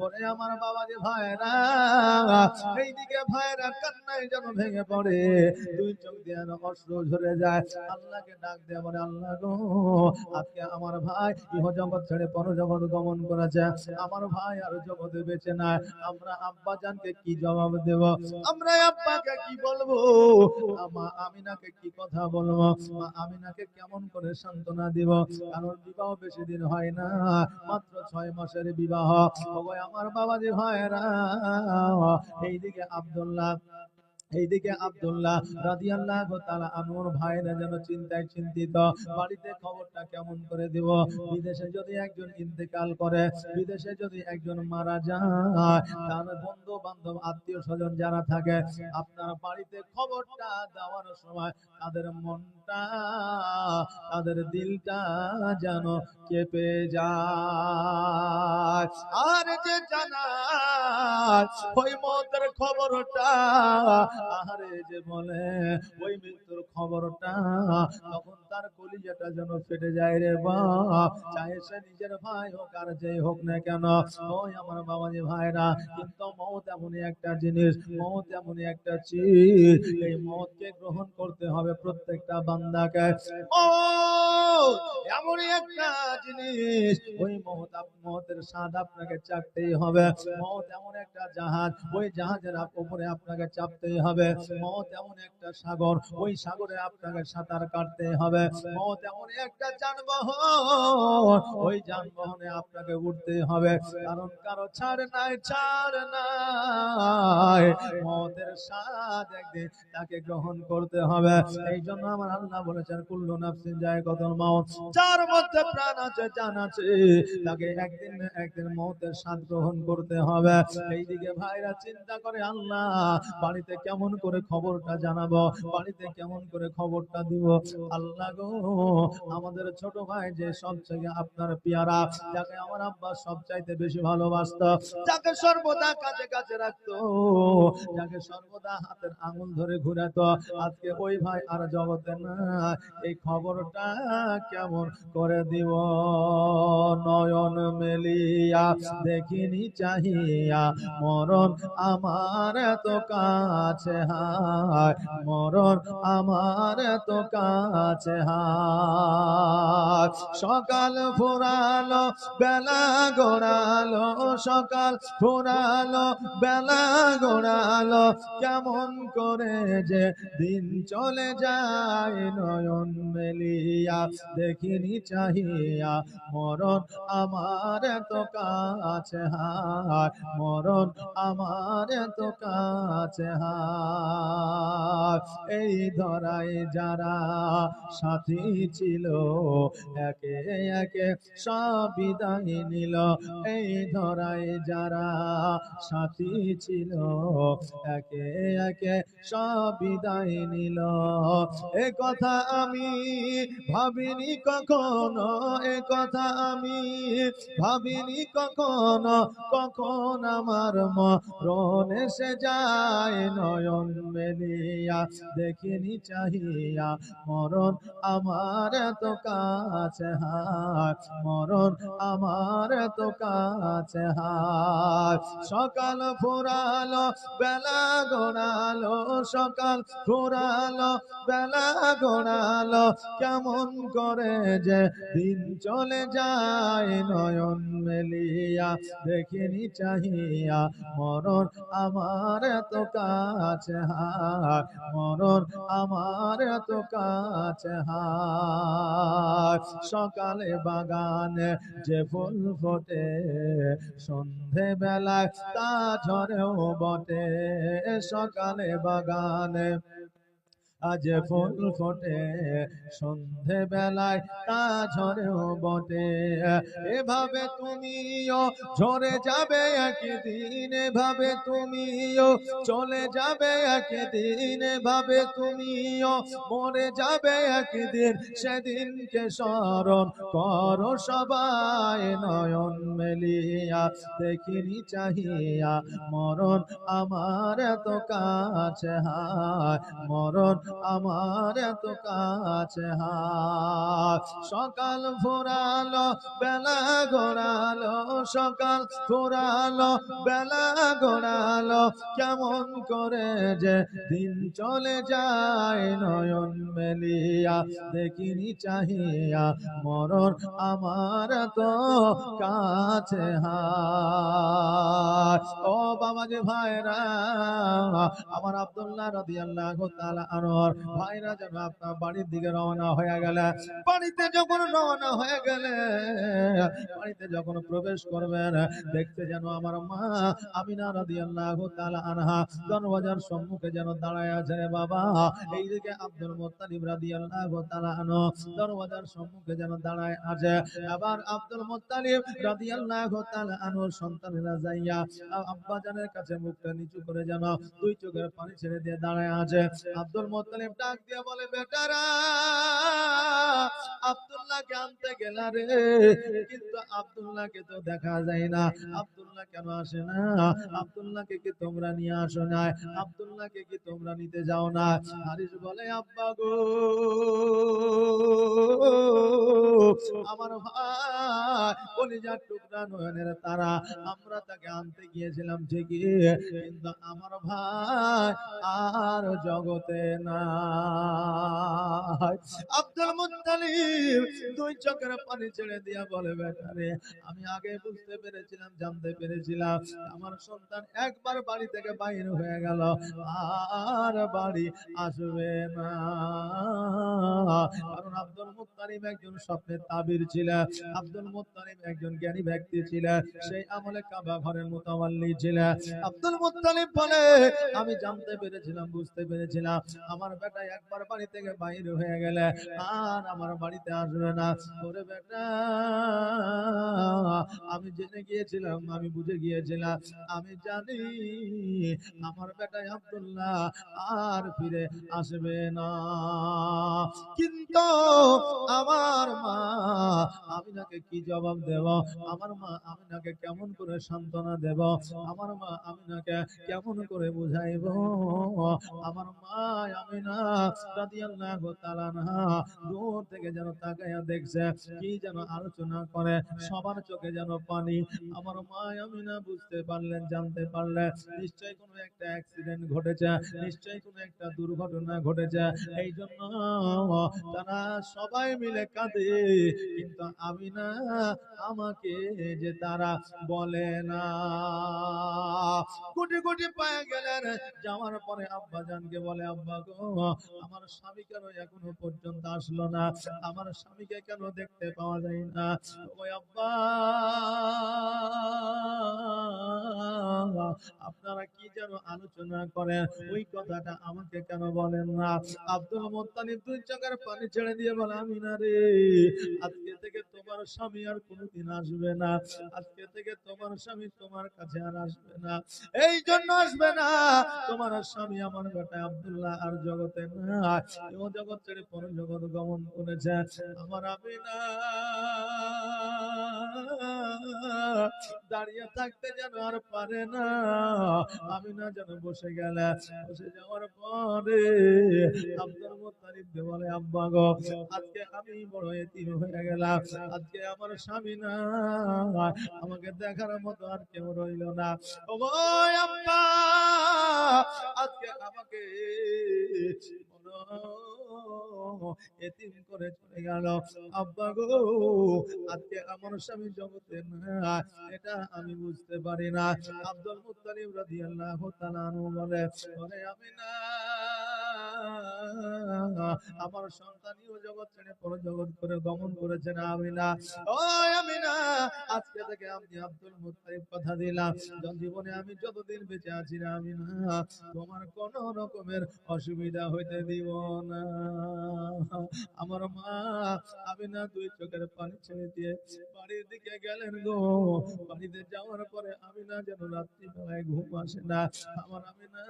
ওরে আমার বাবাজি ভাইরা, এইদিকে ভাইরা কান্নায় যেন ভেঙে পড়ে, দুই চোখ দিয়ে অশ্রু ঝরে যায়। আল্লাহকে ডাক দিয়ে বলে, আল্লাহ গো, আজকে আমার ভাই ইহ জগৎ ছেড়ে পর জগৎ গমন করেছে, আমার ভাই আর জগতে বেঁচে নাই। আমরা আব্বা জানকে কি জবাব দেব? আমরা আব্বাকে কি বলবো? মা আমিনাকে কি কথা বলবো? মা আমিনাকে কেমন করে সান্ত্বনা দিব? কারণ বিবাহ বেশি দিন হয় না, মাত্র 6 মাসের বিবাহ। ওগো আমার বাবাজি ভাইরা, এইদিকে আব্দুল্লাহ রাদিয়াল্লাহু তাআলা আনহুর ভাইরা যেন চিন্তায় চিন্তিত, বাড়িতে খবরটা কেমন করে দিব? বিদেশে যদি একজন ইন্তেকাল করে, বিদেশে যদি একজন মারা যায়, তার বন্ধু বান্ধব আত্মীয় স্বজন যারা থাকে, আপনার বাড়িতে খবরটা দেওয়ার সময় তাদের মনটা, তাদের দিলটা যেন কেঁপে যায়। আর যে জানায় ওই মতের খবরটা, আহারে যে বলে ওই মৃত্যুর খবরটা, তখন তার কলিজাটা যেন ফেটে যায় রে বাপ। চাहे সে নিজের ভাই হোক আর যে হোক না কেন, ওই আমার বাবাজি ভাইরা, কিন্তু মওত এমনই একটা জিনিস, মওত এমনই একটা চিজ, এই মওতকে গ্রহণ করতে হবে প্রত্যেকটা বান্দাকে। মওত এমনই একটা জিনিস, ওই মওতের স্বাদ আপনাকে চাকতেই হবে। মওত এমন একটা জাহাজ, ওই জাহাজের উপরে আপনাকে চাপতেই হবে। মওত এমন একটা সাগর, ওই সাগরে আপনাকে সাঁতার কাটতে হবে। মওত এমন একটা যানবাহন, ওই যানবাহনে আপনাকে উঠতে হবে। কারণ কারো ছাড় নাই, ছাড় নাই। মওতের স্বাদ একদিন তাকে গ্রহণ করতে হবে। এই জন্য আমার আল্লাহ বলেছেন, কুল্লু নাফসিন যায়কাতুল মাউত, যার মধ্যে প্রাণ আছে, জান আছে, তাকে একদিন না একদিন মওতের স্বাদ গ্রহণ করতে হবে। এইদিকে ভাইরা চিন্তা করে, আল্লাহ বাড়িতে কেমন করে খবরটা জানাবো, বাড়িতে কেমন করে খবরটা দিব? আল্লাহ গো, আমাদের ছোট ভাই যে সবচেয়ে আপনার পেয়ারা, যাকে আমার আব্বা সবচাইতে বেশি ভালোবাসতো, যাকে সর্বদা কাছে কাছে রাখতো, যাকে সর্বদা হাতের আঙুল ধরে ঘুরাতো, আজকে ওই ভাই আর জগতে না। এই খবরটা কেমন করে দিব? নয়ন মেলিয়া দেখিনি চাহিয়া, মরণ আমার এত কাছে হায়, মরণ আমার এত কাছে হায়। সকাল ফুরালো, বেলা গড়ালো, সকাল ফুরালো, বেলা গড়ালো, কেমন করে যে দিন চলে যায়, নয়ন মেলিয়া দেখিনি চাহিয়া, মরণ আমার এত কাছে হায়, মরণ আমার এত কাছে হায়। এই ধরায় যারা সাথী ছিল, একে একে সব বিদায় নিল। এই ধরায় যারা সাথী ছিল, একে একে সব বিদায় নিল। এ কথা আমি ভাবিনি কখনো, এ কথা আমি ভাবিনি কখনো, কখন আমার মরণ এসে যায়, নয়ন মেলিয়া দেখিনি চাহিয়া, মরণ আমার এত কাছে হায়, মরণ আমার এত কাছে হায়। সকাল ফুরালো, বেলা গড়ালো, সকাল ফুরালো, বেলা গড়ালো, কেমন করে যে দিন চলে যায়, নয়ন মেলিয়া দেখিনি চাহিয়া, মরণ আমার এত কাছে হায়, মরণ আমার এত কাছে হায়। সকালে বাগানে যে ফুল ফোটে, সন্ধে বেলায় তা ঝরেও বটে। সকালে বাগানে আজ ফুল ফোটে, সন্ধে বেলায় তা ঝরেও বটে। এভাবে তুমিও ঝরে যাবে একদিন, এভাবে তুমিও চলে যাবে একদিন, এভাবে তুমিও মরে যাবে একদিন। সেদিনকে স্মরণ করো সবাই, নয়ন মেলিয়া দেখিনি চাহিয়া, মরণ আমার এত কাছে হায়, মরণ আমার এত কাছে হাত। সকাল ফুরালো বেলা গড়ালো, সকাল ফুরালো বেলা গড়ালো, কেমন করে যে দিন চলে যায় নয়ন মেলিয়া, দেখিনি চাহিয়া মরণ আমার তো কাছে হাত। ও বাবাজি ভাইরা, আমার আব্দুল্লাহ রাদিয়াল্লাহু তাআলা আনহর ভাইরা যেন আপনার বাড়ির দিকে রওনা হয়ে গেলে, বাড়িতে যখন রওনা হয়ে গেলে, বাড়িতে যখন প্রবেশ করবেন, দেখতে যেন আমার মা আমিনা রাদিয়াল্লাহু তাআলা আনহা দরওয়াজার সম্মুখে যেন দাঁড়ায় আছে। রে বাবা, এইদিকে আব্দুল মুত্তালিব রাদিয়াল্লাহু তাআলা আনহু দরওয়াজার সম্মুখে যেন দাঁড়ায় আছে। আবার আব্দুল মুত্তালিব রাদিয়াল্লাহু তাআলা আনহুর সন্তানেরা যাইয়া আব্বা জানের কাছে মুখটা নিচু করে যেন দুই চোখের পানি ছেড়ে দিয়ে দাঁড়ায় আছে। আব্দুল মুত্তালিব ডাক দিয়ে বলে, বেটারা আব্দুল্লাহকে আনতে গেলা রে, কিন্তু আব্দুল্লাহকে তো দেখা যায় না। আব্দুল্লাহ কেন আসে না? আব্দুল্লাহকে কি তোমরা নিয়ে আসো না? আব্দুল্লাহকে কি তোমরা নিতে যাও না? হারিস বলে, আব্বা গো, আমার ভাই কলিজার টুকরা নয়নের তারা, আমরা তাকে আনতে গিয়েছিলাম ঠিকই, কিন্তু আমার ভাই আর জগতে না। আব্দুল মুত্তালিব দুই চোখের পানি ছেড়ে দিয়া বলে, বেটারে আমি আগে বুঝতে পেরেছিলাম, জানতে পেরেছিলাম আমার সন্তান একবার বাড়ি থেকে বাইর হয়ে গেল আর বাড়ি আসবে না। কারণ আব্দুল মুত্তালিব একজন স্বপ্নের তাবির ছিলেন, আব্দুল মুত্তালিব একজন জ্ঞানী ব্যক্তি ছিলেন, সেই আমলে কাবা ঘরের মুতাওয়াল্লি ছিলেন। আব্দুল মুত্তালিব বলে, আমি জানতে পেরেছিলাম, বুঝতে পেরেছিলাম আমার বেটা একবার বাড়ি থেকে বাইর হয়ে গেলে আর আমার বাড়িতে আসবে না। ওরে বেটা, আমি জেনে গিয়েছিলাম, আমি বুঝে গিয়েছিলাম, আমি জানি আমার বেটা আব্দুল্লাহ আর ফিরে আসবে না। কিন্তু আমার মা আমিনাকে কি জবাব দেব? আমার মা আমিনাকে কেমন করে সান্ত্বনা দেব? আমার মা আমিনাকে কেমন করে বুঝাইব? আমার মা আমিনা রাদিয়াল্লাহু তাআলা আনহা দূর থেকে যেন তাকায়া দেখছে, কি যেন আলোচনা করে, সবার চোখে যেন পানি। আমার মা আমিনা বুঝতে পারলেন, জানতে পারলেন নিশ্চয়ই কোনো একটা অ্যাক্সিডেন্ট ঘটেছে, নিশ্চয়ই কোনো একটা দুর্ঘটনা ঘটেছে। এই জন্য তারা সবাই মিলে কাঁদে, কিন্তু আমিনা আমাকে যে তারা বলে না। কোটি কোটি পায়ে গেলেন, যাওয়ার পরে আব্বা জানকে বলে, আব্বা গো, আমার স্বামী কেন এখনো পর্যন্ত আসলো না? আমার স্বামীকে কেন দেখতে পাওয়া যায় না? ওই আব্বা, আপনারা কি যেন আলোচনা করেন, ওই কথাটা আমাকে কেন বলেন না? আব্দুল মুত্তালিব দুই চোখের পানি ছেড়ে দিয়ে বলে, আমিনা রে, আজকে থেকে তোমার স্বামী আর কোনোদিন আসবে না। আজকে থেকে তোমার স্বামী তোমার কাছে আর আসবে না। এই জন্য আসবে না, তোমার স্বামী আমার বেটা আব্দুল্লাহ আর জগতে না, ও জগৎ ছেড়ে পর জগৎ গমন করেছে। আমার আমিনা দাঁড়িয়ে থাকতে যেন আর পারে না, আমিনা যেন বসে গেল। বসে যাওয়ার পরে আব্দুল মুত্তালিব বলে, আব্বা গো, আজকে আমি বড় এতিম হয়ে গেলাম। আজকে আমার স্বামী না, আমাকে দেখার মতো আর কেউ রইল না। ও আব্বা, আজকে আমাকে এতিম করে চলে গেল। আব্বা গো, আজকে আমার স্বামী জগতে না, এটা আমি বুঝতে পারি না। আব্দুল মুত্তালিব রাদিয়াল্লাহু তাআলা আনহু বলে, ওরে আমিনা, আমার সন্তানিও জগৎ ছেড়ে পর জগৎ করে গমন করেছে না আমিনা। ও আমিনা, আজকে থেকে আমি আব্দুল মুত্তালিব কথা দিলাম, জীবনে আমি যতদিন বেঁচে আছি না আমিনা, তোমার কোন রকমের অসুবিধা হইতে দিব না। আমার মা আমিনা দুই চোখের পানি ছেড়ে দিয়ে বাড়ির দিকে গেলেন গো। বাড়িতে যাওয়ার পরে আমিনা যেন রাত্রি বেলায় ঘুম আসে না। আমার আমিনা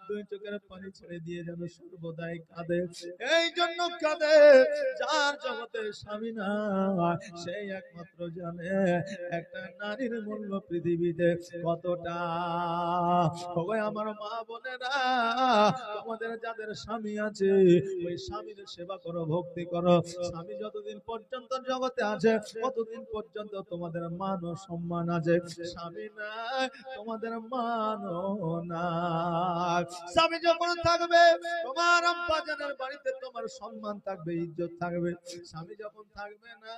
দুই চোখের পানি ছেড়ে দিয়ে যেন সর্বদাই কাঁদে। এই জন্য কাঁদে যার জগতে স্বামী না, সেই একমাত্র জানে একটা নারীর মূল্য পৃথিবীতে কতটা। ওগো আমার মা বোনেরা, তোমাদের যাদের স্বামী আছে ওই স্বামীর সেবা করো, ভক্তি করো। স্বামী যতদিন পর্যন্ত জগতে আছে ততদিন পর্যন্ত তোমাদের মান ও সম্মান আছে। স্বামী নাই তোমাদের মান ও নাই। স্বামী যখন থাকবে তোমার আব্বা জানের বাড়িতে তোমার সম্মান থাকবে, ইজ্জত থাকবে। স্বামী যখন থাকবে না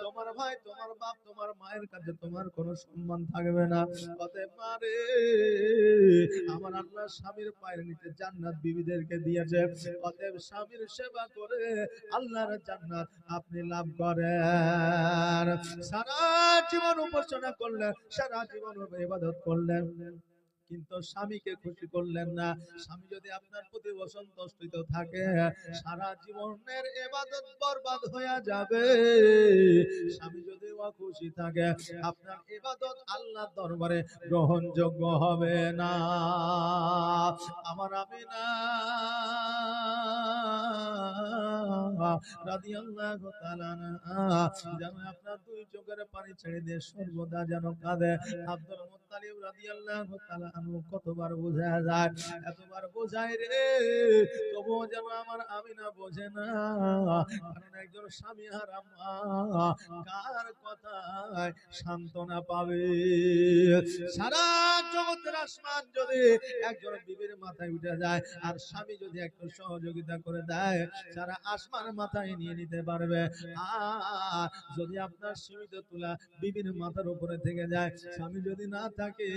তোমার ভাই, তোমার বাপ, তোমার মায়ের কাছে তোমার কোনো সম্মান থাকবে না। অতএব মারে, আমার আল্লাহ স্বামীর পায়ের নিচে জান্নাত বিবিদেরকে দিয়েছে। অতএব স্বামীর সেবা করে আল্লাহর জান্নাত আপনি লাভ করেন। সারা জীবন উপাসনা করলেন, সারা জীবন ইবাদত করলেন, কিন্তু স্বামীকে খুশি করলেন না। স্বামী যদি আপনার প্রতি অসন্তুষ্ট থাকে সারা জীবনের ইবাদত বরবাদ হয়ে যাবে। স্বামী যদি অখুশি থাকে আপনার ইবাদত আল্লাহর দরবারে গ্রহণযোগ্য হবে না। আমার আমিনা রাদিয়াল্লাহু তাআলা আনহা যেন আপনার দুই চোখের পানি ছেড়ে দিয়ে সর্বদা যেন কাঁদে। আব্দুল মুত্তালিব রাদিয়াল্লাহু তাআলা আনহু কতবার বোঝা যায়, এতবার বোঝায় রে, তবুও যেন আমার আমিনা বোঝে না। কারণ একজন স্বামী হারা মা কার কথায় সান্ত্বনা পাবে? সারা জগতের আসমান যদি একজন বিবির মাথায় উঠে যায় আর স্বামী যদি একটু সহযোগিতা করে দেয় সারা আসমান মাথায় নিয়ে নিতে পারবে। আর যদি আপনার সীমিত তুলা বিবির মাথার উপরে থেকে যায়, স্বামী যদি না থাকে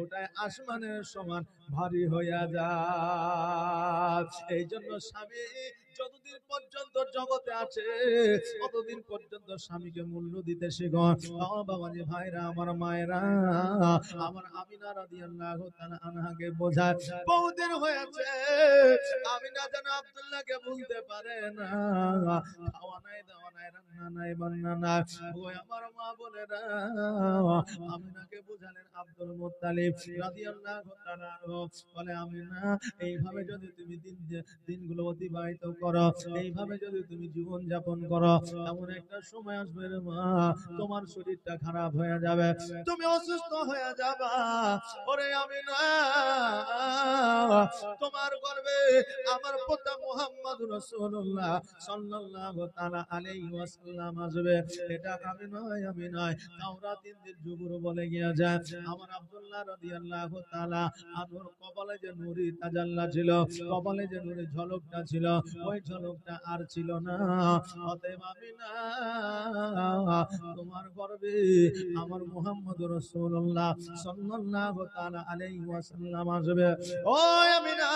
ওটাই আসমানের সমান ভারী হইয়া যায়। এই জন্য স্বামী যতদিন পর্যন্ত জগতে আছে ততদিন পর্যন্ত স্বামীকে মূল্য দিতে শিখো। বাবাজি ভাইরা, আমার মায়েরা, আমার আমিনা রাদিয়াল্লাহু তাআলা আনহাকে বোঝায় বহুদিন হয়েছে আমিনা যেন আব্দুল্লাহকে বলতে পারে না, খাওয়া নাই, দাওয়া নাই, রান্না নাই, বান্না নাই। ওই আমার মা বোনেরা আমিনাকে বোঝালেন আব্দুল মুত্তালিব রাদিয়াল্লাহু তাআলা বলে, আমিনা এইভাবে যদি তুমি দিনগুলো অতিবাহিত করো, এইভাবে যদি তুমি জীবন যাপন করো, এমন একটা সময় আসবে রে মা তোমার শরীরটা খারাপ হয়ে যাবে, তুমি অসুস্থ হয়ে যাবা। ওরে আমিনা, তোমার গর্ভে আমার পিতা মুহাম্মদ রাসূলুল্লাহ সাল্লাল্লাহু তাআলা আলাইহি ওয়াসাল্লাম আসবে। এটা আমি নয়, তাওরাত ইনজিল জুবুর বলে গিয়েছে। আমার আব্দুল্লাহ রাদিয়াল্লাহু তাআলা আনহুর কপালে যে নূরি তাজাল্লা ছিল, কপালে যে নূরি ঝলকটা ছিল, ওই ঝলকটা আর ছিল না। অতএব আমিনা, তোমার গর্ভে আমার মুহাম্মদ রাসূলুল্লাহ সাল্লাল্লাহু তাআলা আলাইহি ওয়াসাল্লাম আসবে। ও আমিনা,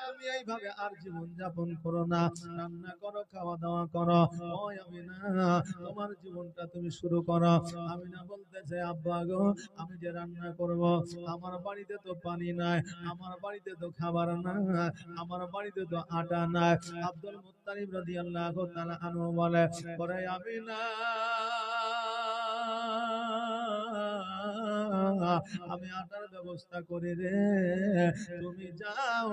তুমি এইভাবে আর জীবন যাপন করো না, রান্না করো, খাওয়া দাওয়া করো। ও আমিনা, তোমার জীবনটা তুমি শুরু করো। আমিনা বলতেছে, আব্বা গো, আমি যে রান্না করব, আমার বাড়িতে তো পানি নাই, আমার বাড়িতে তো খাবার নাই, আমার বাড়িতে তো আটা নাই। আব্দুল মুত্তালিব রাদিয়াল্লাহু তাআলা আনহু বলে, পরে আমিনা, আমি আটার ব্যবস্থা করে রে, তুমি যাও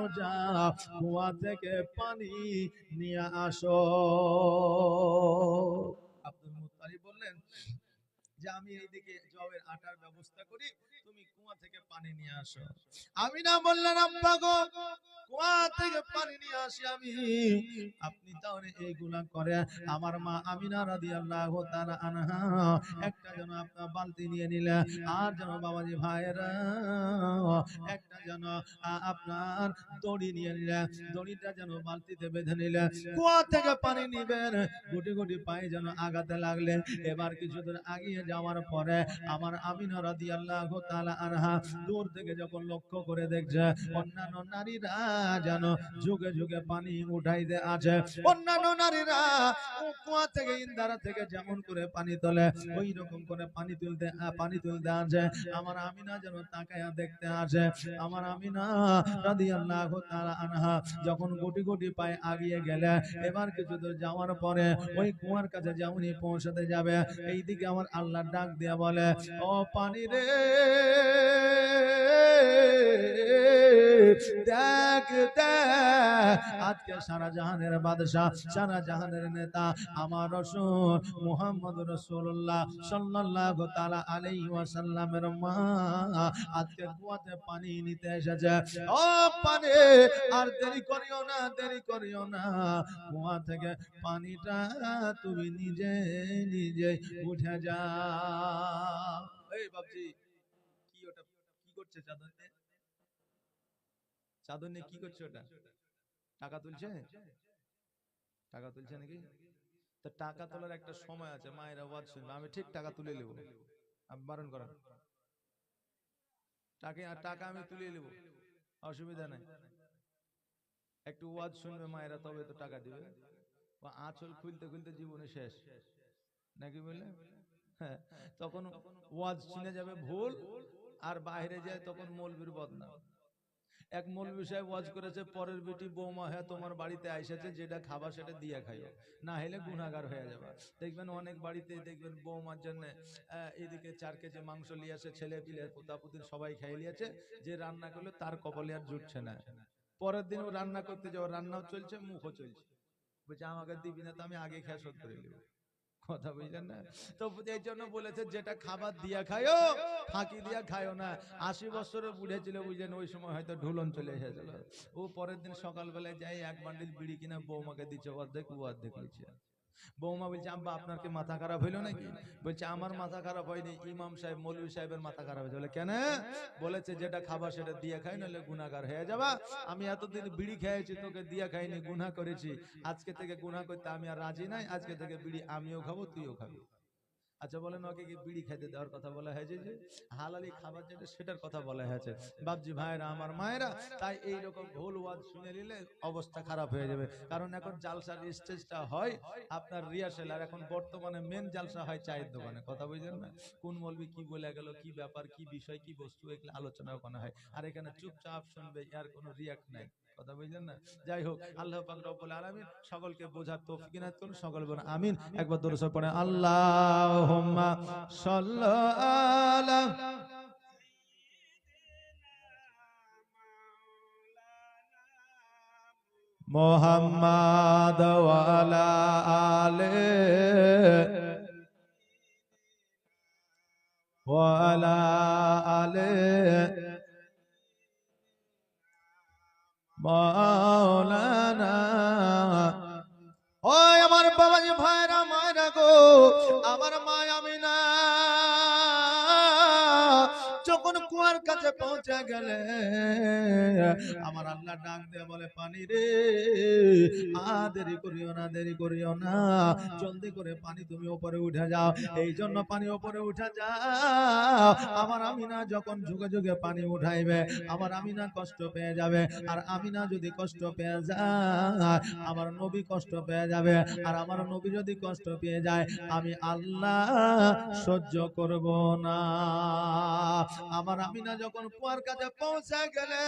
কুয়া থেকে পানি নিয়ে আসো। আব্দুল মুত্তালিব বললেন যে আমি এইদিকে জবের আটার ব্যবস্থা করি, তুমি কুয়া থেকে পানি নিয়ে আসো। আমিনা বললেন, আব্বা গো, কুয়া থেকে পানি নিয়ে আসি আমি, আপনি তাহলে এইগুলা করে। আমার মা আমিনা রাদিয়াল্লাহু তাআলা আনহা একটা যেন আপনার বালতি নিয়ে নিলে, আর যেন বাবাজি ভাইরা একটা যেন আপনার দড়ি নিয়ে নিলে, দড়িটা যেন বালতিতে বেঁধে নিলে, কুয়া থেকে পানি নিবেন, গুটি গুটি পায়ে যেন আগাতে লাগলেন। এবার কিছু দূর আগিয়ে যাওয়ার পরে আমার আমিনা রাদিয়াল্লাহু তাআলা আনহা দূর থেকে যখন লক্ষ্য করে দেখছে অন্যান্য নারীরা যেন যুগে যুগে পানি উঠাইতে আছে, অন্যান্য নারীরা কুয়া থেকে ইন্দারা থেকে যেমন করে পানি তোলে ওই রকম করে পানি তুলতে আছে। আমার আমিনা যেন তাকায়া দেখতে আসে। আমার আমিনা রাদিয়াল্লাহু তাআলা আনহা যখন গুটি গুটি পায়ে আগিয়ে গেলে, এবার কিছু দূর যাওয়ার পরে ওই কুয়ার কাছে যেমনই পৌঁছাতে যাবে, এইদিকে আমার আল্লাহ ডাক দিয়া বলে, ও পানি রে, দেখ দেখ, আজ আজকে সারা জাহানের বাদশা, সারা জাহানের নেতা আমার রাসূল মুহাম্মদ রাসূলুল্লাহ সাল্লাল্লাহু তাআলা আলাইহি ওয়াসাল্লামের মা আজকে কুয়াতে পানি নিতে এসেছে। ও পানি, আর দেরি করিও না, দেরি করিও না, কুয়া থেকে পানিটা তুমি নিজে নিজে উঠে যাও। এই বাবজি, কি ওটা কি করছে? চাদর নিয়ে, চাদর নিয়ে কি করছে ওটা? টাকা তুলছে? টাকা তুলছে নাকি? তো টাকা তোলার একটা সময় আছে, মায়েরা ওয়াজ শুনবে, আমি ঠিক টাকা তুলে নেব, আপনি বারণ করেন। টাকা আমি তুলে নেব, অসুবিধা নাই। একটু ওয়াজ শুনবে মায়েরা, তবে তো টাকা দিবে। আঁচল খুলতে খুলতে জীবনে শেষ নাকি বলে? হ্যাঁ, তখন ওয়াজ শুনে যাবে ভুল, আর বাইরে যায় তখন মৌলবীর বদনাম। এক মৌলবী সাহেব ওয়াজ করেছে, পরের বেটি বৌমা হ্যাঁ তোমার বাড়িতে আইসেছে, যেটা খাবার সেটা দিয়ে খাইও, না হলে গুনাহগার হয়ে যাবে। দেখবেন অনেক বাড়িতে দেখবেন বৌমার জন্য এদিকে 4 কেজি মাংস নিয়ে আসে, ছেলে পিলে পোতাপুতির সবাই খাই নিয়েছে, যে রান্না করলে তার কপালে আর জুটছে না। পরের দিন ও রান্না করতে যাও, রান্নাও চলছে, মুখও চলছে, বলছে আমাকে দিবি না তো আমি আগে খেয়ে শোধ করে নেব। কথা বুঝলেন না? তো এই জন্য বলেছে যেটা খাবার দিয়া খায়ও, ফাঁকি দিয়া খায়ও না। 80 বছরের বুড়ে ছিল, বুঝলেন, ওই সময় হয়তো ঢুলন চলে এসেছিল। ও পরের দিন সকালবেলায় যাই 1 বান্ডিল বিড়ি কিনা বৌমাকে দিচ্ছে, অর্ধেক ও অর্ধেক নিচ্ছে। বৌমা বলছে আব্বা আপনার কি মাথা খারাপ হইলো নাকি? বলছে আমার মাথা খারাপ হয়নি, ইমাম সাহেব মৌলভী সাহেবের মাথা খারাপ হয়েছে। বলে কেন? বলেছে যেটা খাবার সেটা দিয়ে খাই, নাহলে গুনাহগার হয়ে যাবা। আমি এতদিন বিড়ি খেয়েছি, তোকে দিয়ে খাইনি, গুনাহ করেছি, আজকে থেকে গুনাহ করতে আমি আর রাজি নাই, আজকে থেকে বিড়ি আমিও খাবো, তুইও খাবি। আচ্ছা বলেন, ওকে কি বিড়ি খেতে দেওয়ার কথা বলা হয়েছে? যে হালালি খাবার যেটা সেটার কথা বলা হয়েছে। বাপজি ভাইরা, আমার মায়েরা, তাই এইরকম ভুল ওয়াজ শুনে নিলে অবস্থা খারাপ হয়ে যাবে। কারণ এখন জালসার স্টেজটা হয় আপনার রিহার্সাল, আর এখন বর্তমানে মেন জালসা হয় চায়ের দোকানে। কথা বুঝলেন না? কোন মৌলবি কি বলে গেল, কি ব্যাপার, কি বিষয়, কি বস্তু, এগুলো আলোচনা ওখানে হয়, আর এখানে চুপচাপ শুনবে, এর কোনো রিয়াক্ট নাই। কথা বুঝলেন না? যাই হোক, আল্লাহ পাক রব্বুল আলামিন সকলকে বোঝার তৌফিক ইনায়াত করুন। সকল বলেন আমিন। একবার দরুদ পড়ে আল্লাহুম্মা সাল্লি আলা মুহাম্মাদ ওয়া আলা আলি ওয়া আলা আলি মাওলানা। ওই আমার বাবাজি ভাইরা, মায়েরা গো, আমার মা আমিনা যখন কুয়ার কাছে পৌঁছে গেলে আমার আল্লাহ ডাক দিয়ে বলে, পানি রে, দেরি করিও না, দেরি করিও না, জলদি করে পানি তুমি উপরে উঠে যাও। এই জন্য পানি উপরে উঠে যাও। আমার আমিনা যখন যুগে যুগে পানি উঠাইবে, আমার আমিনা কষ্ট পেয়ে যাবে, আর আমিনা যদি কষ্ট পেয়ে যায়, আমার নবী কষ্ট পেয়ে যাবে, আর আমার নবী যদি কষ্ট পেয়ে যায়, আমি আল্লাহ সহ্য করব না। আমার আমিনা যখন কুয়ার কাছে পৌঁছে গেলে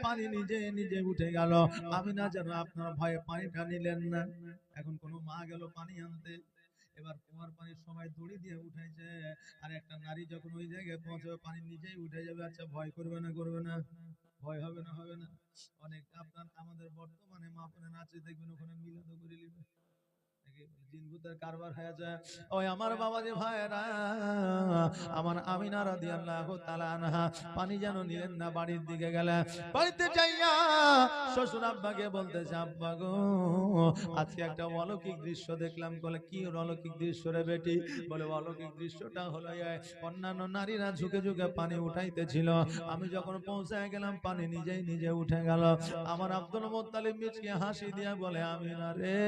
পানি নিজে নিজে উঠে গেল। আমিনা যেন আপনার ভয়ে পানিটা নিলেন না। এখন কোন মা গেল পানি আনতে, এবার কুয়ার পানির সময় দড়ি দিয়ে উঠাইছে, আর একটা নারী যখন ওই জায়গায় পৌঁছাবে পানি নিজেই উঠে যাবে। আচ্ছা ভয় করবে না, করবে না? ভয় হবে না, হবে না? অনেক আপনার আমাদের বর্তমানে মা বোনেরা আছে, দেখবেন ওখানে মিলাদ করে নিবে, জিনভূতের কারবার হয়ে যায়। ওই আমার বাবাজি ভাইরা, আমার আমিনা রাদিয়াল্লাহু তাআলা আনহা পানি যেন নিলেন না, বাড়ির দিকে গেলেন। বাড়িতে যাইয়া শ্বশুর আব্বাকে বলতেছে, আব্বা গো, আজকে একটা অলৌকিক দৃশ্য দেখলাম। বলে কি অলৌকিক দৃশ্য রে বেটি? বলে অলৌকিক দৃশ্যটা হলো অন্যান্য নারীরা ঝুঁকে ঝুঁকে পানি উঠাইতেছিল, আমি যখন পৌঁছায় গেলাম পানি নিজেই নিজে উঠে গেল। আমার আব্দুল মুত্তালিব মিচকে হাসি দিয়া বলে, আমিনা রে,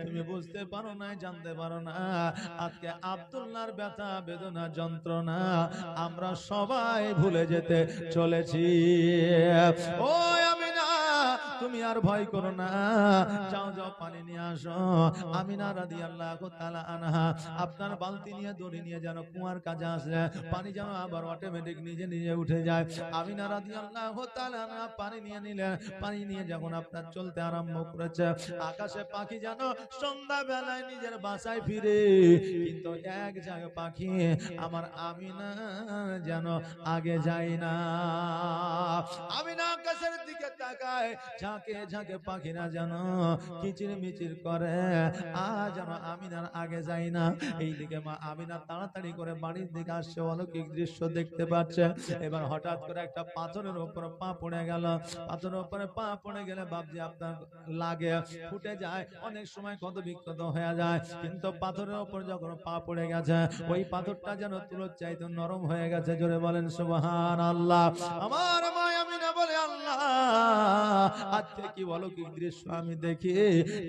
তুমি বুঝতে পারো না, জানতে পারো না, আজকে আব্দুল্লাহর ব্যথা বেদনা যন্ত্রণা আমরা সবাই ভুলে যেতে চলেছি। ও আমিনা, তুমি আর ভয় করো না, যাও যাও পানি নিয়ে আসো। আমিনা রাদিয়াল্লাহু তাআলা আনহা আপনার বালতি নিয়ে দড়ি নিয়ে যেন কুয়ার কাছে আসে, পানি যেন আবার অটোমেটিক নিজে নিজে উঠে যায়। আমিনা রাদিয়াল্লাহু তাআলা আনহা পানি নিয়ে নিলেন। পানি নিয়ে যখন আপনার চলতে আরম্ভ করেছে, আকাশে পাখি যেন সন্ধ্যা বেলায় নিজের বাসায় ফিরে, কিন্তু এক জায়গায় পাখি আমার আমিনা যেন আগে যায় না। আমিনা আকাশের দিকে তাকায়, ঝাঁকে ঝাঁকে পাখিরা যেন কিচির মিচির করে, যেন আমিনার আগে যাই না। এইদিকে মা আমিনা তাড়াতাড়ি করে বাড়ির দিকে আসছে, অলৌকিক দৃশ্য দেখতে পাচ্ছে। এবার হঠাৎ করে একটা পাথরের উপর পা পড়ে গেল। পাথরের উপরে পা পড়ে গেলে বাপজি আপনার লাগে, ফুটে যায়, অনেক সময় ক্ষত বিক্ষত হয়ে যায়। কিন্তু পাথরের উপর যখন পা পড়ে গেছে, ওই পাথরটা যেন তুলোর চাইতে নরম হয়ে গেছে। জোরে বলেন সুবহানাল্লাহ। আমার মা আমিনা বলে, আল্লাহ আজকে কি অলৌকিক দৃশ্য আমি দেখি,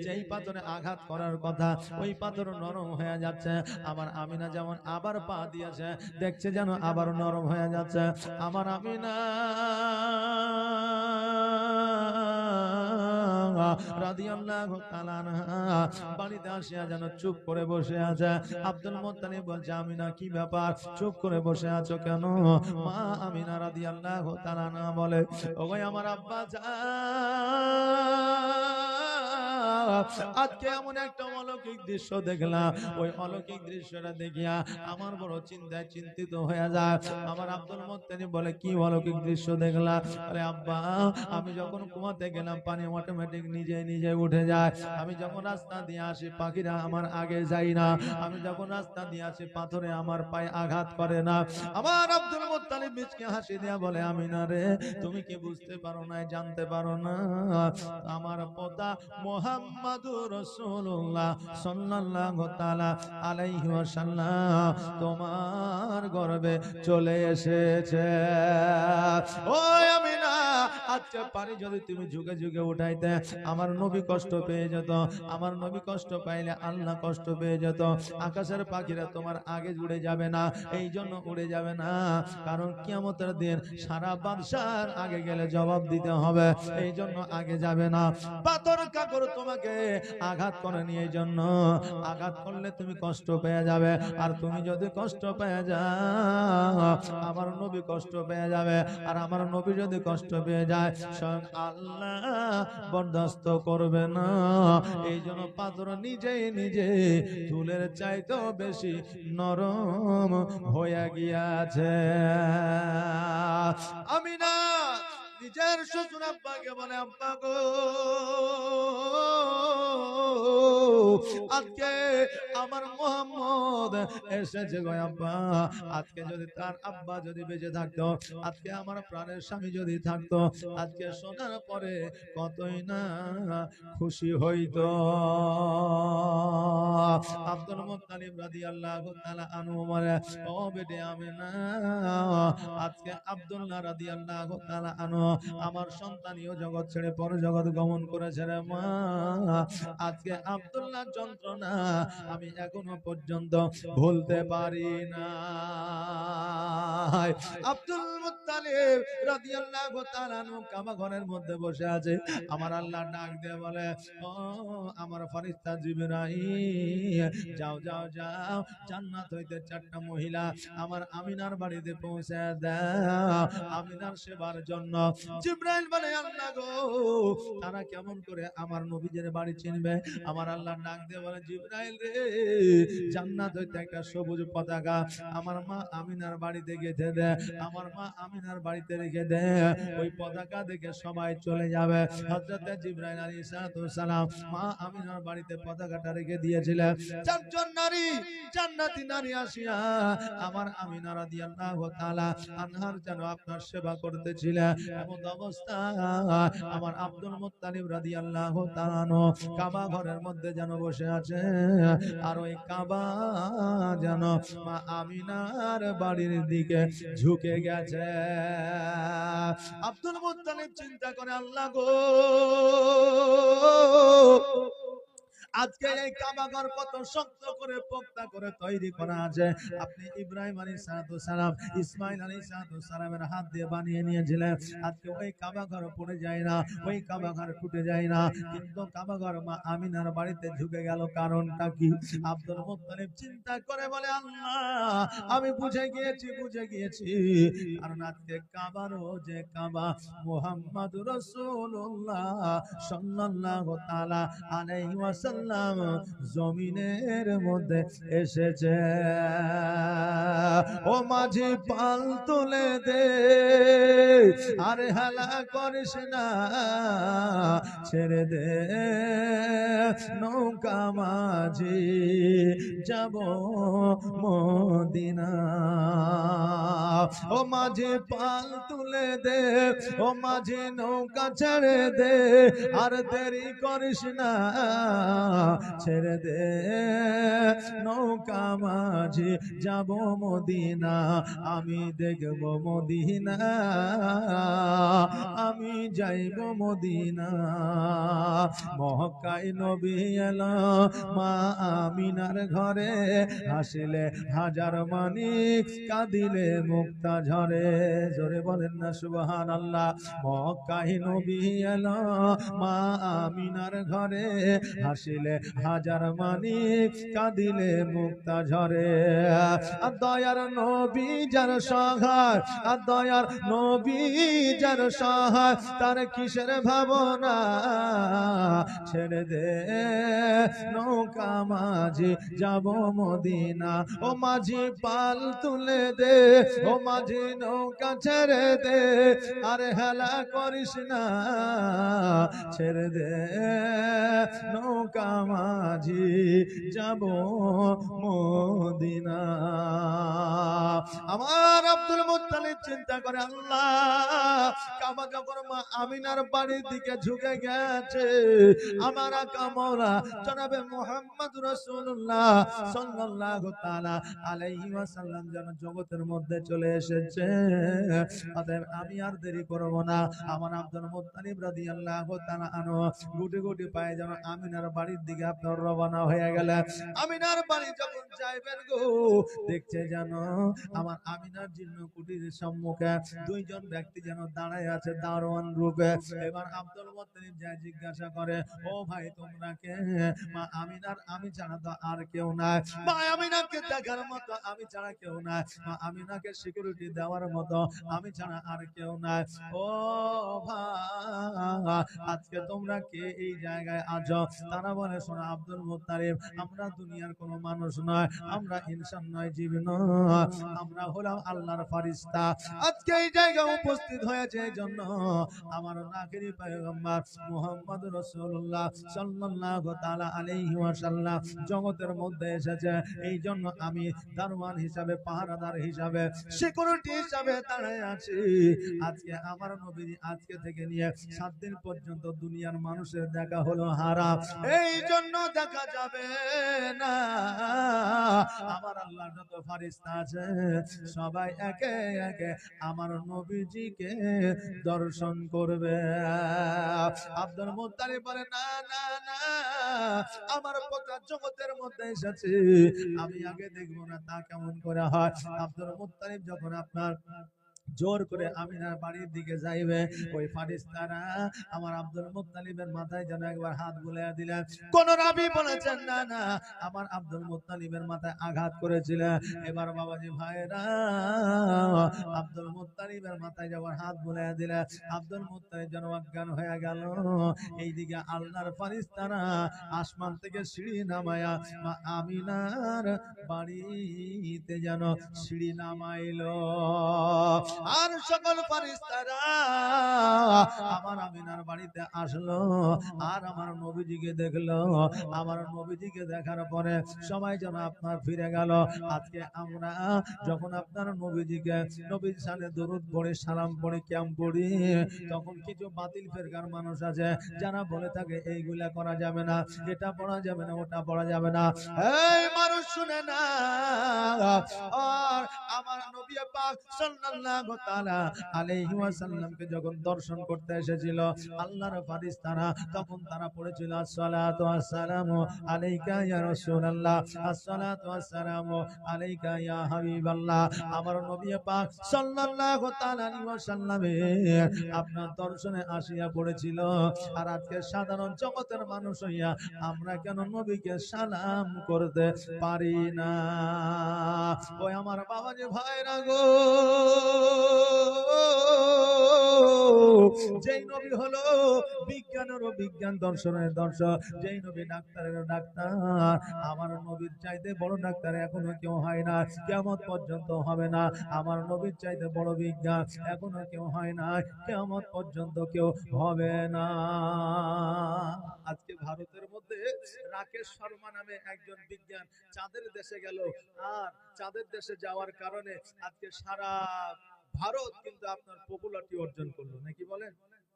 যেই পাথরে আঘাত করার কথা ওই পাথর নরম হয়ে যাচ্ছে। আমার আমিনা যেমন আবার পা দিয়েছে, দেখছে যেন আবার নরম হয়ে যাচ্ছে। আমার আমিনা রাদিয়াল্লাহু তাআলা আনহা বাড়িতে আসিয়া যেন চুপ করে বসে আছে। আব্দুল মুত্তালিব বলছে, আমিনা কি ব্যাপার, চুপ করে বসে আছো কেন? মা আমিনা রাদিয়াল্লাহু তাআলা আনহা বলে, ওগো আমার আব্বা আজকে এমন একটা অলৌকিক দৃশ্য দেখলাম, ওই অলৌকিক দৃশ্যটা দেখিয়া আমার বড় চিন্তায় চিন্তিত হয়ে যায়। আমার আব্দুল মুত্তালিব বলে, কি অলৌকিক দৃশ্য দেখলা? আরে আব্বা, আমি যখন কুয়াতে গেলাম পানি অটোমেটিক নিজে নিজে উঠে যায়। আমি যখন রাস্তা দিয়ে আসি পাখিরা আমার আগে যাই না। আমি যখন রাস্তা দিয়ে আসি পাথরে আমার পায়ে আঘাত করে না। আমার আব্দুল মুত্তালিব মিচকে হাসি দিয়া বলে, আমিনা রে, তুমি কি বুঝতে পারো না, জানতে পারো না? আমার পোতা মুহাম্মাদুর রাসূলুল্লাহ সাল্লাল্লাহু তাআলা আলাইহি ওয়াসাল্লাম তোমার গর্ভে চলে এসেছে। ও আমিনা, আজকে পানি যদি তুমি যুগে যুগে উঠাইতে, আমার নবী কষ্ট পেয়ে যেত। আমার নবী কষ্ট পাইলে আল্লাহ কষ্ট পেয়ে যেত। আকাশের পাখিরা তোমার আগে উড়ে যাবে না। এই জন্য উড়ে যাবে না, কারণ কিয়ামতের দিন সারা বাদশার আগে গেলে জবাব দিতে হবে। এই জন্য আগে যাবে না। পাথর কাকর তোমাকে আঘাত করেনি, এই জন্য আঘাত করলে তুমি কষ্ট পেয়ে যাবে। আর তুমি যদি কষ্ট পেয়ে যাও, আমার নবী কষ্ট পেয়ে যাবে। আর আমার নবী যদি কষ্ট পেয়ে যায়, স্বয়ং আল্লাহ বরদাস্ত করবে না। এই জন্য পাথর নিজেই নিজে চুলের চাইতেও বেশি নরম হয়ে গিয়াছে। আমিনা নিজের শ্বশুর আব্বাকে বলে, আব্বা গো, আজকে আমার মুহাম্মদ এসেছে গো আব্বা। আজকে যদি তার আব্বা যদি বেঁচে থাকতো, আজকে আমার প্রাণের স্বামী যদি থাকতো, আজকে শোনার পরে কতই না খুশি হইতো। আব্দুল মুত্তালিব রাদিয়াল্লাহু তাআলা আনহু বলে, ও বেটে আমিনা, আজকে আব্দুল্লাহ রাদিয়াল্লাহু তাআলা আনহু আমার সন্তানীয় জগৎ ছেড়ে পর জগৎ গমন করেছে রে মা। আজকে আব্দুল্লাহর যন্ত্রণা আমি এখনো পর্যন্ত ভুলতে পারি না। আব্দুল মুত্তালিব রাদিয়াল্লাহু তাআলা আনহু কাবা ঘরের মধ্যে বসে আছে। আমার আল্লাহ ডাক দিয়ে বলে, ও আমার ফেরেশতা জিবরাইল, যাও যাও যাও, জান্নাত হইতে 4টা মহিলা আমার আমিনার বাড়িতে পৌঁছে দাও আমিনার সেবার জন্য। জিবরাইল বলে, আল্লাহ গো, তারা কেমন করে আমার নবীদের বাড়ি চিনবে? আমার আল্লাহ ডাক দিয়ে বলে, জিবরাইল রে, জান্নাত হইতে একটা সবুজ পতাকা আমার মা আমিনার বাড়িতে গেঁথে দে। আমার মা আমিনার বাড়িতে রেখে দে, ওই পতাকা দেখে সবাই চলে যাবে। হযরত জিবরাইল আলাইহিস সালাম মা আমিনার বাড়িতে পতাকাটা রেখে দিয়েছিলেন। 4 জন নারী, জান্নাতি নারী আসিয়া আমার আমিনা রাদিয়াল্লাহু তাআলা আনহার যেন আপনার সেবা করতেছিলেন। এমন অবস্থা আমার আব্দুল মুত্তালিব রাদিয়াল্লাহু তাআলা কাবা ঘরের মধ্যে যেন বসে আছে, আর ওই কাবা যেন মা আমিনার বাড়ির দিকে ঝুঁকে গেছে। আব্দুল মুত্তালিব চিন্তা করে, আল্লাহ গো, আজকে এই কাবাঘর কত শক্ত করে পোক্তা করে তৈরি করা আছে। আপনি ইব্রাহিম আলাইহিস সালাম, ইসমাইল আলাইহিস সালামের হাত দিয়ে বানিয়ে নিয়েছিলেন। আজকে ওই কাবাঘর পড়ে যায় না, ওই কাবাঘর টুটে যায় না, কিন্তু কাবাঘর মা আমিনার বাড়িতে ঝুঁকে গেল। কারণটা কি? আব্দুল মুত্তালিব চিন্তা করে বলে, আল্লাহ, আমি বুঝে গিয়েছি, বুঝে গিয়েছি। কারণ আজকে কাবারও যে কাবা মুহাম্মাদুর রাসূলুল্লাহ সাল্লাল্লাহু তাআলা আলাইহি ওয়াসাল্লাম জমিনের মধ্যে এসেছে। ও মাঝি পাল তুলে দে, আরে হেলা করিস না, ছেড়ে দে নৌকা মাঝি যাব মদিনা। ও মাঝি পাল তুলে দে, ও মাঝি নৌকা ছেড়ে দে, আর দেরি করিস না, ছেড়ে দে নৌকা মাঝি যাব মদিনা। আমি দেখব মদিনা, আমি যাইব মদিনা। মক্কায় নবী এলো মা আমিনার ঘরে, হাসিলে হাজার মানিক, কাঁদিলে মুক্তা ঝরে। জোরে বলেন না সুবহানাল্লাহ। মক্কায় নবী এলো মা আমিনার ঘরে, হাসিলে হাজার মানিক, কাঁদিলে মুক্তা ঝরে। আর দয়ার নবী যার সহায়, আর দয়ার নবী যার সহায়, তার কিসের ভাবনা, ছেড়ে দে নৌকা মাঝি যাব মদিনা। ও মাঝি পাল তুলে দে, ও মাঝি নৌকা ছেড়ে দে, আরে হেলা করিস না, ছেড়ে দে নৌকা মাঝি যাব মদিনা। আমার আব্দুল মুত্তালিব চিন্তা করে, আল্লাহ কাবা যখন মা আমিনার বাড়ির দিকে ঝুঁকে গেছে, আমার আকা মাওলা জনাবে মুহাম্মদ রাসূলুল্লাহ সাল্লাল্লাহু তাআলা আলাইহি ওয়াসাল্লাম যেন জগতের মধ্যে চলে এসেছে। অতএব আমি আর দেরি করব না। আমার আব্দুল মুত্তালিব রাদিয়াল্লাহু তাআলা আনহু গুটি গুটি পায়ে যেন আমিনার বাড়ির দিকে আপনার রওনা হয়ে গেলেন। আমিনার বাড়ি যখন যাইবেন গো, দেখছে যেন আমার আমিনার জিন্ন কুটির সম্মুখে দুইজন ব্যক্তি যেন দাঁড়ায় আছে দারোয়ান রূপে। এবার আব্দুল মুত্তালিব যায় জিজ্ঞাসা করে, ও ভাই তোমরা কে? মা আমিনার আমি ছাড়া তো আর কেউ নাই, মা আমিনাকে দেখার মতো আমি ছাড়া কেউ নাই, মা আমিনাকে সিকিউরিটি দেওয়ার মতো আমি ছাড়া আর কেউ নাই। ও ভাই আজকে তোমরা কে এই জায়গায় আছো? তারা বলে, শোনো আব্দুল মুত্তালিব, আমরা দুনিয়ার কোনো মানুষ নয়, আমরা ইনসান নয়, জীব নয়, আমরা হলাম আল্লাহর ফেরেশতা। আজকে এই জায়গায় উপস্থিত হয়েছে এই জন্য আমার নাকিরি পয়গম্বর মুহাম্মদ রাসূলুল্লাহ সাল্লাল্লাহু তাআলা আলাইহি ওয়াসাল্লাম জগতের মধ্যে এসেছে। এই জন্য আমি দারওয়ান হিসাবে, পাহারাদার হিসাবে, সিকিউরিটি হিসাবে দাঁড়ায় আছি। আজকে আমার নবী আজকে থেকে নিয়ে 7 দিন পর্যন্ত দুনিয়ার মানুষের দেখা হলো হারাম, এই জন্য দেখা যাবে না। আমার আল্লাহ যত ফেরেশতা আছে সবাই একে একে আমার নবীজিকে দর্শন করবে। আব্দুল মুত্তালিব বলে, না না না, আমার কথা জগতের মধ্যে এসেছে, আমি আগে দেখবো না, তা কেমন করে হয়? আব্দুল মুত্তালিব যখন আপনার জোর করে আমিনার বাড়ির দিকে যাইবে, ওই ফেরেশতারা আমার আব্দুল মুত্তালিবের মাথায় যেন একবার হাত বুলাইয়া দিলেন। কোন রাবী বলেছেন না না, আমার আব্দুল মুত্তালিবের মাথায় আঘাত করেছিলেন। এবার বাবাজি ভাইরা আব্দুল মুত্তালিবের মাথায় যখন হাত বুলাইয়া দিলেন, আব্দুল মুত্তালিব যেন অজ্ঞান হয়ে গেল। এইদিকে আল্লাহর ফেরেশতারা আসমান থেকে সিঁড়ি নামায়া মা আমিনার বাড়িতে যেন সিঁড়ি নামাইলো। আর সকল ফেরেশতারা আমার আমিনার বাড়িতে আসলো, আর আমার নবীজিকে দেখলো। আমার নবীজিকে দেখার পরে সবাই যেন আপনার ফিরে গেল। আজকে আমরা যখন আপনার নবীজিকে, নবীর সামনে দরুদ পড়ে, সালাম পড়ে, ক্যাম পড়ি, তখন কিছু বাতিল ফেরকার মানুষ আছে যারা বলে থাকে এইগুলা করা যাবে না, এটা পড়া যাবে না, ওটা পড়া যাবে না। এই মানুষ শুনে না, আর আমার নবী পাক সাল্লাল্লাহু তাআলা আলাইহি ওয়াসাল্লামকে যখন দর্শন করতে এসেছিল আল্লাহর ফেরেশতারা, তখন তারা পড়েছিল আসসালাতু ওয়াসসালামু আলাইকা ইয়া রাসূলুল্লাহ, আসসালাতু ওয়াসসালামু আলাইকা ইয়া হাবিবাল্লাহ। আমার নবী পাক সাল্লাল্লাহু তাআলা আলাইহি ওয়াসাল্লামে আপনার দর্শনে আসিয়া পড়েছিল। আর আজকে সাধারণ জগতের মানুষ হইয়া আমরা কেন নবীকে সালাম করতে পারি না? ওই আমার বাবাজি ভাইরা গো, যেই নবী হলো বিজ্ঞানেরও বিজ্ঞান, দর্শনের দর্শন, যেই নবী ডাক্তারেরও ডাক্তার। আমার নবীর চাইতে বড় ডাক্তার এখনো কেউ হয় না, কিয়ামত পর্যন্ত হবে না। আমার নবীর চাইতে বড় বিজ্ঞান এখনো কেউ হয় না, কিয়ামত পর্যন্ত কেউ হবে না। আজকে ভারতের মধ্যে রাকেশ শর্মা নামে একজন বিজ্ঞান চাঁদের দেশে গেল, আর চাঁদের দেশে যাওয়ার কারণে আজকে সারা ভারত কিন্তু আপনার পপুলারিটি অর্জন করলো, নাকি বলেন?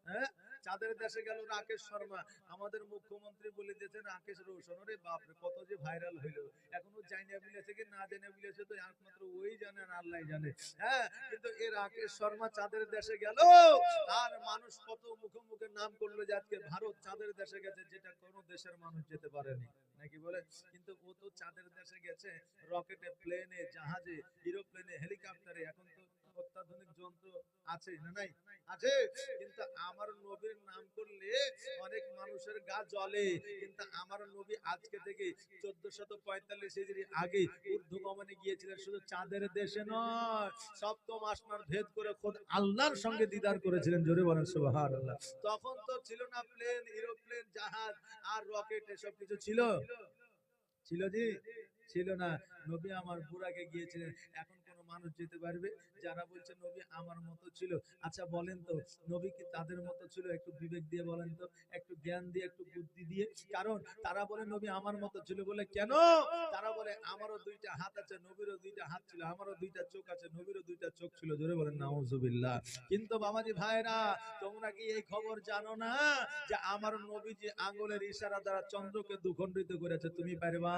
হ্যাঁ, চাঁদের দেশে গেল রাকেশ শর্মা। আমাদের মুখ্যমন্ত্রী বলে দিয়েছেন রাকেশ রোশন। ওরে বাপরে, কত যে ভাইরাল হইলো। এখনো জানিয়ে বিলেছে কি না জানিয়ে বিলেছে তো একমাত্র ওই জানে আর আল্লাহ জানে। হ্যাঁ, কিন্তু এই রাকেশ শর্মা চাঁদের দেশে গেল, আর মানুষ কত মুখে মুখে নাম করলো যে আজকে ভারত চাঁদের দেশে গেছে, যেটা কোনো দেশের মানুষ যেতে পারেনি, নাকি বলে? কিন্তু ও তো চাঁদের দেশে গেছে রকেটে, প্লেনে, জাহাজে, এরোপ্লেনে, হেলিকপ্টারে। এখন তো অত্যাধুনিক যন্ত্র আছে না নাই? আছে। কিন্তু আমার নবীর নাম করলে অনেক মানুষের গা জ্বলে। কিন্তু আমার নবী আজকে থেকে 1445 হিজরি আগে ঊর্ধ্বগমনে গিয়েছিলেন, শুধু চাঁদের দেশে নয়, সপ্তম আসমান ভেদ করে খোদ আল্লাহর সঙ্গে দিদার করেছিলেন। জোরে বলেন সুবহানাল্লাহ। তখন তো ছিল না প্লেন, এরোপ্লেন, জাহাজ আর রকেট, এসব কিছু ছিল? ছিল জি? ছিল না। নবী আমার বুড়াকে গিয়েছিলেন। এখন কোন মানুষ যেতে পারবে? যারা বলছে নবী আমার মতো ছিল, আচ্ছা বলেন তো নবী কি তাদের মতো ছিল? একটু বিবেক দিয়ে বলেন তো, একটু জ্ঞান দিয়ে, একটু বুদ্ধি দিয়ে। কারণ তারা বলে নবী আমার মতো ছিল বলে। কেন? তারা বলে আমারও দুইটা হাত আছে, নবীরও দুইটা হাত ছিল, আমারও দুইটা চোখ আছে, নবীরও দুইটা চোখ ছিল। জোরে বলেন নাউজুবিল্লাহ। কিন্তু বাবাজি ভাইরা, তোমরা কি এই খবর জানো না যে আমার নবীজি আঙ্গুলের ইশারা দ্বারা চন্দ্রকে দুখণ্ডিত করেছে? তুমি পারবা?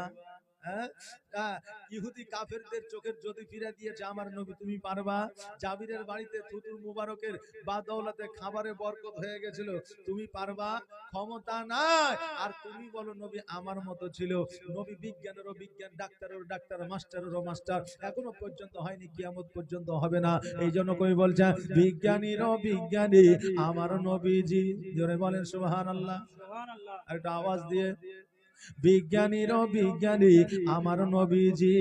ইহুদি কাফেরদের চোখের জ্যোতি ফিরে দিয়েছে আমার নবী, তুমি পারবা? জাবিরের বাড়িতে থুতুর মুবারকের বাদৌলতে খাবারে বরকত হয়ে গেছিল, তুমি পারবা? ক্ষমতা নাই। আর তুমি বলো নবী আমার মতো ছিল। নবী বিজ্ঞানেরও বিজ্ঞান, ডাক্তারেরও ডাক্তার, মাস্টারেরও মাস্টার, এখনো পর্যন্ত হয়নি, কিয়ামত পর্যন্ত হবে না। এই জন্য কই বলছে বিজ্ঞানীরও বিজ্ঞানী আমার নবীজি। জোরে বলেন সুবহানাল্লাহ। সুবহানাল্লাহ। আর একটা আওয়াজ দিয়ে, বিজ্ঞানীরও বিজ্ঞানী আমার নবীজি।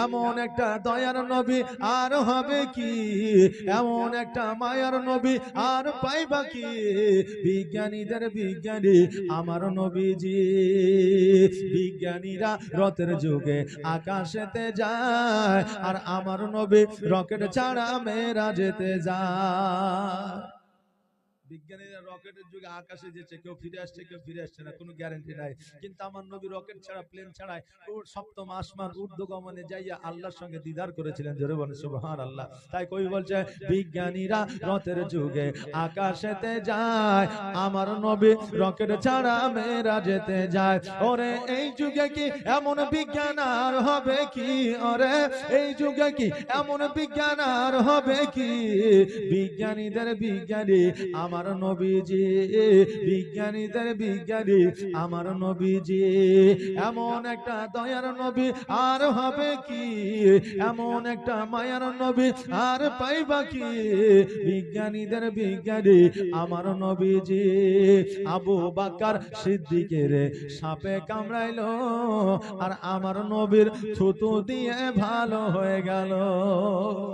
এমন একটা দয়ার নবী আর হবে কি, এমন একটা মায়ার নবী আর পাইবা কি? বিজ্ঞানীদের বিজ্ঞানী আমার নবীজি। বিজ্ঞানীরা রথের যুগে আকাশেতে যায়, আর আমার নবী রকেট ছাড়া মেরা যেতে যায়। বিজ্ঞানীরা রকেটের যুগে আকাশে যেছে, কেউ ফিরে আসছে, কেউ ফিরে আসছে না, কোনো গ্যারান্টি নাই। কিন্তু আমার নবী রকেট ছাড়া, প্লেন ছাড়াই সপ্তম আসমান ঊর্ধ্বগমনে যাইয়া আল্লাহর সঙ্গে দিদার করেছিলেন। জোরে বলেন সুবহানাল্লাহ। তাই কবি বলছে বিজ্ঞানীরা রথের যুগে আকাশেতে যায়, আমার নবী রকেট ছাড়া মেরা যেতে যায়। ওরে এই যুগে কি এমন বিজ্ঞান আর হবে কি? ওরে এই যুগে কি এমন বিজ্ঞান আর হবে কি? বিজ্ঞানীদের বিজ্ঞানী আমার নবীজি। বিজ্ঞানীদের বিজ্ঞানী আমার নবীজি। এমন একটা দয়ার নবী আর হবে কি, এমন একটা মায়ার নবী আর পাইবা কি? বিজ্ঞানীদের বিজ্ঞানী আমার নবীজি। আবু বকর সিদ্দিকের সাপে কামড়াইলো, আর আমার নবীর থুতু দিয়ে ভালো হয়ে গেল।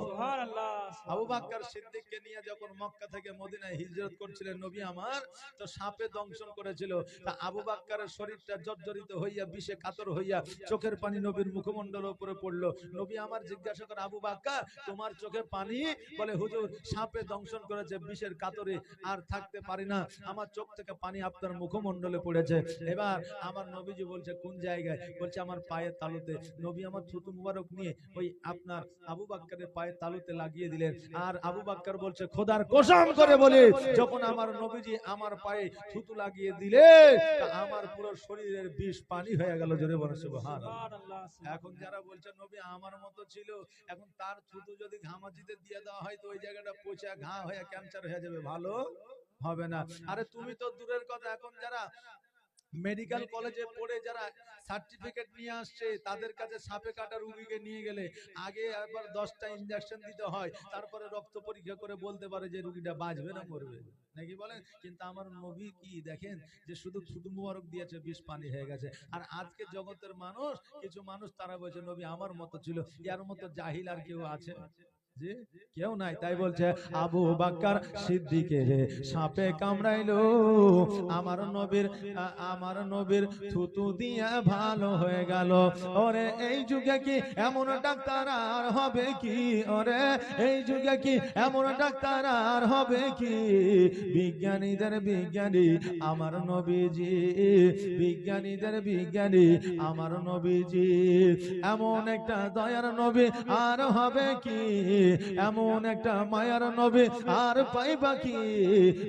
সুবহানাল্লাহ। আবু বকর সিদ্দিককে নিয়ে যখন মক্কা থেকে মদিনায় হিজরত করছিলেন নবী আমার, তো সাপে দংশন করেছিল। তা আবু বকরের শরীরটা জর্জরিত হইয়া বিষে কাতর হইয়া চোখের পানি নবীর মুখমণ্ডলের উপরে পড়লো। নবী আমার জিজ্ঞাসা করে, আবু বকর তোমার চোখে পানি? বলে হুজুর সাপে দংশন করেছে, বিষের কাতরে আর থাকতে পারি না, আমার চোখ থেকে পানি আপনার মুখমণ্ডলে পড়েছে। এবার আমার নবীজি বলছে কোন জায়গায়? বলছে আমার পায়ের তালুতে। নবী আমার থুতু মুবারক নিয়ে ওই আপনার আবু বকরের পায়ের তালুতে লাগিয়ে দিলেন। আর আবু বকর বলছে খোদার কসম করে বলে, যখন আমার নবীজি আমার পায়ে থুতু লাগিয়ে দিলেন, আমার পুরো শরীরের বিষ পানি হয়ে গেল। জোরে বলে সুবহানাল্লাহ। এখন যারা বলছে নবী আমার মতো ছিল, এখন তার থুতু যদি ঘামাচিতে দিয়ে দেওয়া হয় তো ওই জায়গাটা পচা ঘা হয়ে ক্যান্সার হয়ে যাবে, ভালো হবে না। আরে তুমি তো দূরের কথা, এখন যারা মেডিকেল কলেজে পড়ে যারা সার্টিফিকেট নিয়ে আসছে, তাদের কাছে সাপে কাটা রোগীকে নিয়ে গেলে আগে একবার 10টা ইনজেকশন দিতে হয়, তারপরে রক্ত পরীক্ষা করে বলতে পারে যে রোগীটা বাঁচবে না মরবে, নাকি বলেন? কিন্তু আমার নবী কি দেখেন যে শুধু থুতু মুবারক দিয়েছে, বিষ পানি হয়ে গেছে। আর আজকে জগতের মানুষ, কিছু মানুষ তারা বলছে নবী আমার মতো ছিল। এর মতো জাহিল আর কেউ আছে? যে কেউ নাই। তাই বলছে আবু বকর সিদ্দিকে সাপে কামড়াইলো, আমার নবীর থুতু দিয়া ভালো হয়ে গেল। ওরে এই যুগে কি এমন ডাক্তার আর হবে কি? ওরে এই যুগে কি এমন ডাক্তার আর হবে কি? বিজ্ঞানীদের বিজ্ঞানী আমার নবীজি, বিজ্ঞানীদের বিজ্ঞানী আমার নবীজি, এমন একটা দয়ার নবী আর হবে কি? এমন একটা মায়ার নবী আর পাইবা কি?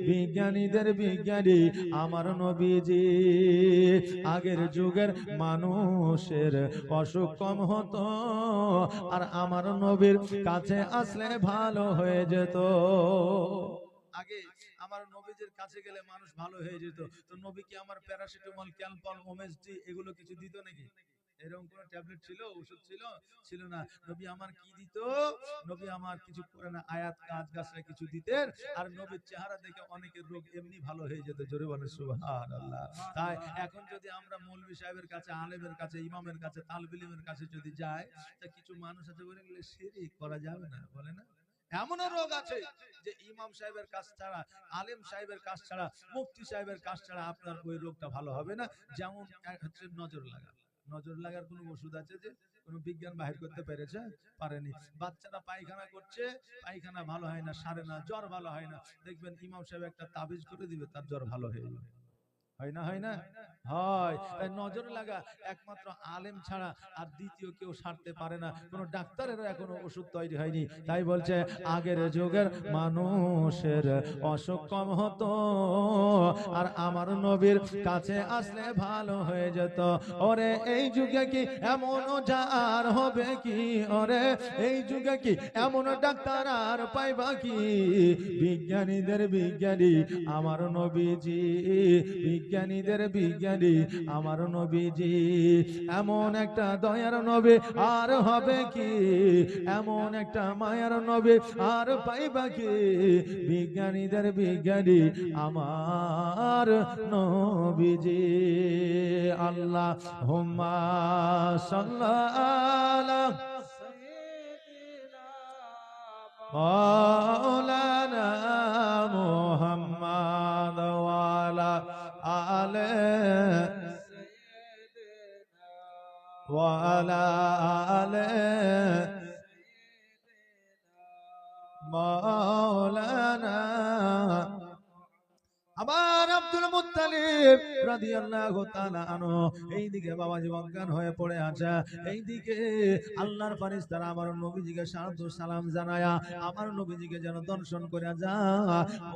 বিজ্ঞানীদের বিজ্ঞানী আমার নবীজি। আগের যুগের মানুষের অসুখ কম হতো, আর আমার নবীর কাছে আসলে ভালো হয়ে যেত। আগে আমার নবীজির কাছে গেলে মানুষ ভালো হয়ে যেত। তো নবী কি আমার প্যারাসিটামল, ক্যালপল, ওমেসডি এগুলো কিছু দিত নাকি? এরকম কোন ট্যাবলেট ছিল, ওষুধ ছিল? ছিল না। নবী আমার কি দিত? নবী আমার কিছু করে না, আয়াত কাজ গাছরা কিছু দিতেন, আর নবীর চেহারা দেখে অনেকের রোগ এমনি ভালো হয়ে যেত। জোরে বলেন সুবহানাল্লাহ। তাই এখন যদি আমরা মৌলভী সাহেবের কাছে, আলেমের কাছে, ইমামের কাছে, তালিবে ইলমের কাছে যদি যাই, তা কিছু মানুষ আছে বলে গেলে শিরক করা যাবে না, বলে না? এমন রোগ আছে যে ইমাম সাহেবের কাজ ছাড়া, আলেম সাহেবের কাজ ছাড়া, মুফতি সাহেবের কাজ ছাড়া আপনার ওই রোগটা ভালো হবে না। যেমন হচ্ছে নজর লাগা। নজর লাগার কোন ওষুধ আছে যে কোন বিজ্ঞান বাহির করতে পেরেছে? পারেনি। বাচ্চারা পায়খানা করছে, পায়খানা ভালো হয় না, সারে না, জ্বর ভালো হয় না, দেখবেন ইমাম সাহেব একটা তাবিজ করে দিবে, তার জ্বর ভালো হয়ে যাবে। হয় না? হয় না? হয়। তাই নজর লাগা একমাত্র আলেম ছাড়া আর দ্বিতীয় কেউ সারতে পারে না। কোন ডাক্তারেরও এখনো ওষুধ তৈরি হয়নি। তাই বলছে আগের যুগের মানুষের অসুখ কম হতো, আর আমার নবীর কাছে আসলে ভালো হয়ে যেত। ওরে এই যুগে কি এমন যার হবে কি? ওরে এই যুগে কি এমন ডাক্তার আর পাইবা কি? বিজ্ঞানীদের বিজ্ঞানী আমার নবীজি, বিজ্ঞানীদের বিজ্ঞানী আমার নবীজি, এমন একটা দয়ার নবী আর হবে কি? এমন একটা মায়ার নবী আর পাইবা কি? বিজ্ঞানীদের বিজ্ঞানী আমার নবীজি। আল্লাহ হুম্মা সাল্লাল্লাহু মাওলানা মুহাম্মদ ওয়ালা আলে ওয়ালা আলে মাওলানা। আমার আব্দুল মুত্তালিব রাদিয়াল্লাহু তাআলা আনহু এইদিকে বাবাজি অজ্ঞান হয়ে পড়ে আছে, এইদিকে আল্লাহর ফেরেশতারা আমার নবীজিকে সালাম জানায়া আমার নবীজিকে যেন দর্শন করে যা।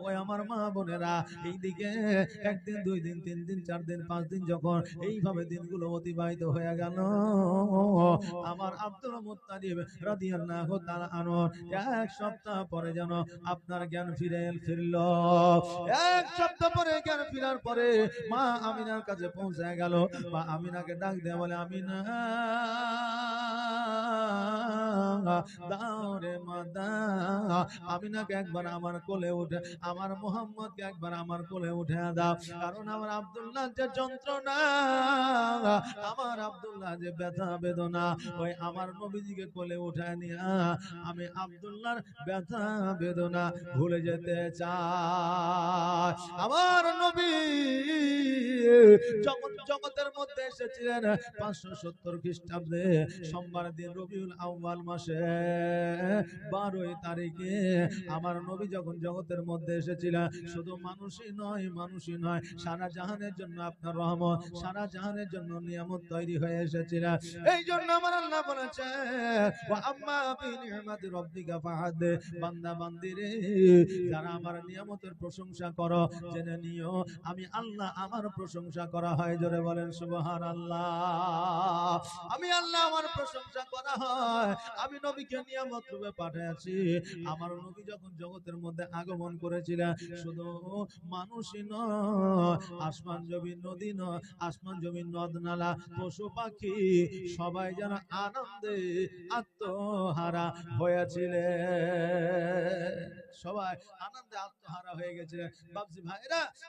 ওই আমার মা বোনেরা, এইদিকে একদিন, দুই দিন, তিন দিন, চার দিন, পাঁচ দিন, যখন এইভাবে দিনগুলো অতিবাহিত হয়ে গেল, আমার আব্দুল মুত্তালিব রাদিয়াল্লাহু তাআলা আনহু এক সপ্তাহ পরে যেন আপনার জ্ঞান ফিরল। এক সপ্তাহ পরে জ্ঞান ফিরার পরে মা আমিনার কাছে পৌঁছে গেল। মা আমিনাকে ডাক দিয়ে বলে, আমিনা দাও রে মা দাও, আমিনাকে একবার আমার কোলে উঠে, আমার মোহাম্মদকে একবার আমার কোলে উঠে দাও। কারণ আমার আব্দুল্লাহ যে যন্ত্রণা, আমার আব্দুল্লাহ যে ব্যথা বেদনা, ওই আমার নবীজিকে কোলে উঠে নিয়া আমি আব্দুল্লাহর ব্যথা বেদনা ভুলে যেতে চাই। আমার নবী জগতের মধ্যে এসেছিলেন 570 খ্রিস্টাব্দে সোমবার দিন রবিউল আউয়াল মাসে 12 তারিখে। আমার নবী যখন জগতের মধ্যে এসেছিলেন, শুধু মানুষই নয়, সারা জাহানের জন্য আপনার রহমত, সারা জাহানের জন্য নিয়ামত তৈরি হয়ে এসেছিল। এই জন্য আমার আল্লাহ বলেছে, ওয়া আম্মা বিনিআমাতি রাব্বিকা ফাহাদ্দিস, বান্দা বান্দিরে যারা আমার নিয়ামতের প্রশংসা করো, জেনে নিও আমি আল্লাহ আমার প্রশংসা করা হয়। জোরে বলেন সুবহানাল্লাহ। আমি আল্লাহ আমার প্রশংসা করা হয়। আমি নবীকে নিয়ামত রূপে পাঠিয়েছি। আমার নবী যখন জগতের মধ্যে আগমন করেছিলেন, শুধু মানুষই নয়, আসমান জমিন নদী নয়, আসমান জমিন নদ নালা, পশু পাখি সবাই যেন আনন্দে আত্মহারা হয়েছিলেন। সবাই আনন্দে আত্মহারা হয়ে গেছে। বাবজি ভাইরা,